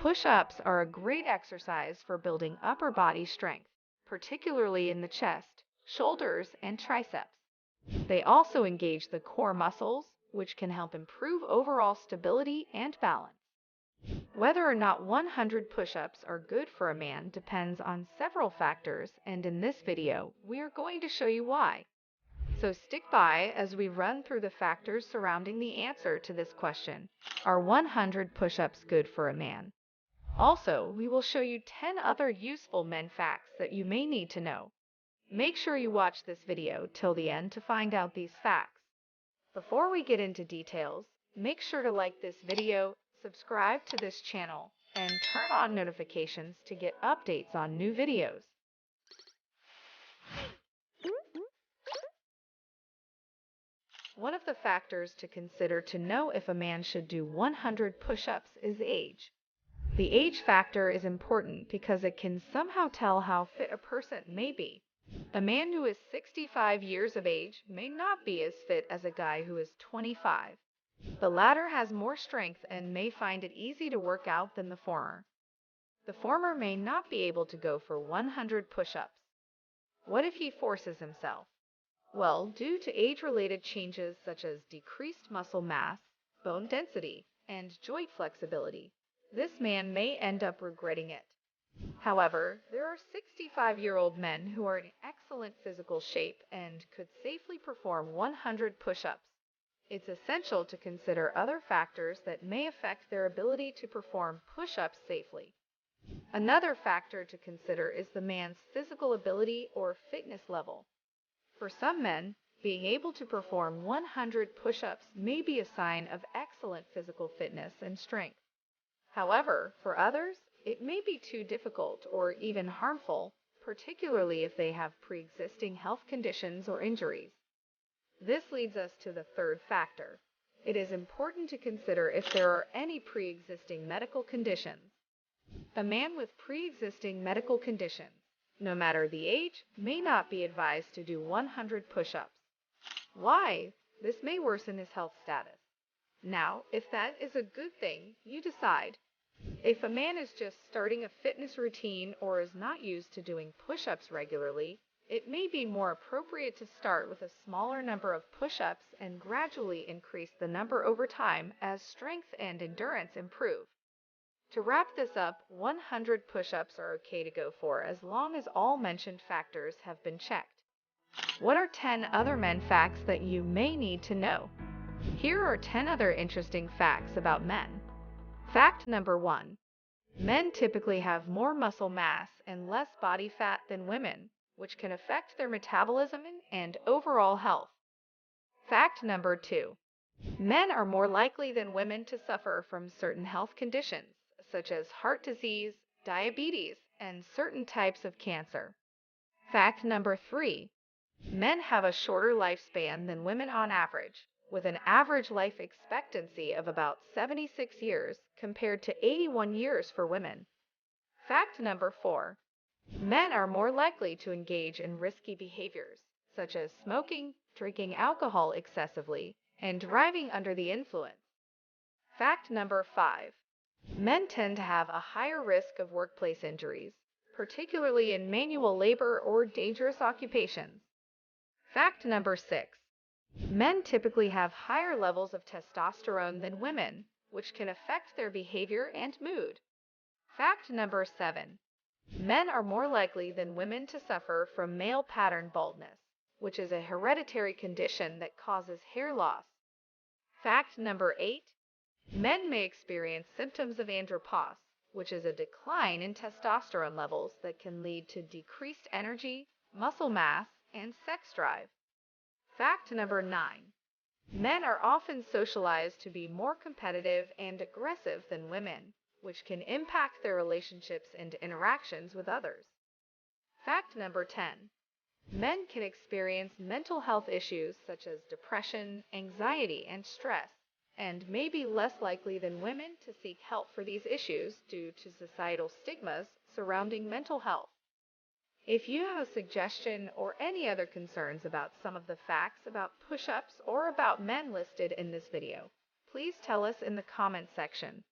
Push-ups are a great exercise for building upper body strength, particularly in the chest, shoulders, and triceps. They also engage the core muscles, which can help improve overall stability and balance. Whether or not 100 push-ups are good for a man depends on several factors, and in this video, we are going to show you why. So stick by as we run through the factors surrounding the answer to this question. Are 100 push-ups good for a man? Also, we will show you 10 other useful men facts that you may need to know. Make sure you watch this video till the end to find out these facts. Before we get into details, make sure to like this video, subscribe to this channel, and turn on notifications to get updates on new videos. One of the factors to consider to know if a man should do 100 push-ups is age. The age factor is important because it can somehow tell how fit a person may be. A man who is 65 years of age may not be as fit as a guy who is 25. The latter has more strength and may find it easy to work out than the former. The former may not be able to go for 100 push-ups. What if he forces himself? Well, due to age-related changes such as decreased muscle mass, bone density, and joint flexibility, this man may end up regretting it. However, there are 65-year-old men who are in excellent physical shape and could safely perform 100 push-ups. It's essential to consider other factors that may affect their ability to perform push-ups safely. Another factor to consider is the man's physical ability or fitness level. For some men, being able to perform 100 push-ups may be a sign of excellent physical fitness and strength. However, for others, it may be too difficult or even harmful, particularly if they have pre-existing health conditions or injuries. This leads us to the third factor. It is important to consider if there are any pre-existing medical conditions. A man with pre-existing medical conditions, no matter the age, may not be advised to do 100 push-ups. Why? This may worsen his health status. Now, if that is a good thing, you decide. If a man is just starting a fitness routine or is not used to doing push-ups regularly, it may be more appropriate to start with a smaller number of push-ups and gradually increase the number over time as strength and endurance improve. To wrap this up, 100 push-ups are okay to go for as long as all mentioned factors have been checked. What are 10 other men facts that you may need to know? Here are 10 other interesting facts about men. Fact number 1. Men typically have more muscle mass and less body fat than women, which can affect their metabolism and overall health. Fact number 2. Men are more likely than women to suffer from certain health conditions, such as heart disease, diabetes, and certain types of cancer. Fact number 3. Men have a shorter lifespan than women on average, with an average life expectancy of about 76 years compared to 81 years for women. Fact number 4. Men are more likely to engage in risky behaviors, such as smoking, drinking alcohol excessively, and driving under the influence. Fact number 5. Men tend to have a higher risk of workplace injuries, particularly in manual labor or dangerous occupations. Fact number 6. Men typically have higher levels of testosterone than women, which can affect their behavior and mood. Fact number 7. Men are more likely than women to suffer from male pattern baldness, which is a hereditary condition that causes hair loss. Fact number 8. Men may experience symptoms of andropause, which is a decline in testosterone levels that can lead to decreased energy, muscle mass, and sex drive. Fact number 9. Men are often socialized to be more competitive and aggressive than women, which can impact their relationships and interactions with others. Fact number 10. Men can experience mental health issues such as depression, anxiety, and stress, and may be less likely than women to seek help for these issues due to societal stigmas surrounding mental health. If you have a suggestion or any other concerns about some of the facts about push-ups or about men listed in this video, please tell us in the comment section.